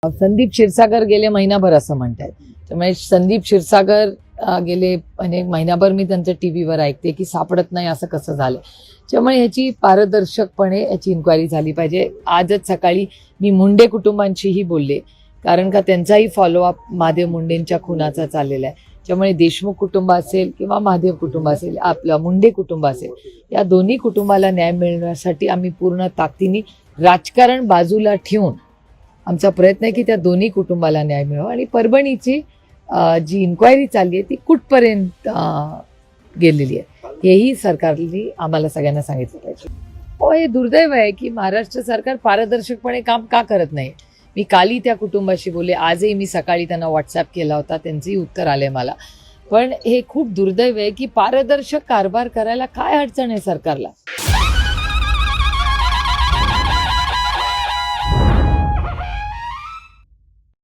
संदीप क्षीरसागर गेले महिनाभर असं म्हणतात. त्यामुळे संदीप क्षीरसागर गेले म्हणजे महिनाभर मी त्यांचं टीव्हीवर ऐकते की सापडत नाही, असं कसं झालं. त्यामुळे ह्याची पारदर्शकपणे याची इन्क्वायरी झाली पाहिजे. आजच सकाळी मी मुंडे कुटुंबांशीही बोलले, कारण का त्यांचाही फॉलोअप महादेव मुंडेंच्या खुनाचा चाललेला आहे. त्यामुळे देशमुख कुटुंब असेल किंवा महादेव कुटुंब असेल, आपलं मुंडे कुटुंब असेल, या दोन्ही कुटुंबाला न्याय मिळण्यासाठी आम्ही पूर्ण ताकदीने राजकारण बाजूला ठेवून आमचा प्रयत्न आहे की त्या दोन्ही कुटुंबाला न्याय मिळावा. आणि परभणीची जी इन्क्वायरी चालली आहे ती कुठपर्यंत गेलेली आहे हेही सरकारने आम्हाला सगळ्यांना सांगितलं पाहिजे. हे दुर्दैव आहे की महाराष्ट्र सरकार पारदर्शकपणे काम का करत नाही. मी कालही त्या कुटुंबाशी बोलले, आजही मी सकाळी त्यांना व्हॉट्सॲप केला होता, त्यांचंही उत्तर आलंय मला. पण हे खूप दुर्दैव आहे की पारदर्शक कारभार करायला काय अडचण आहे सरकारला.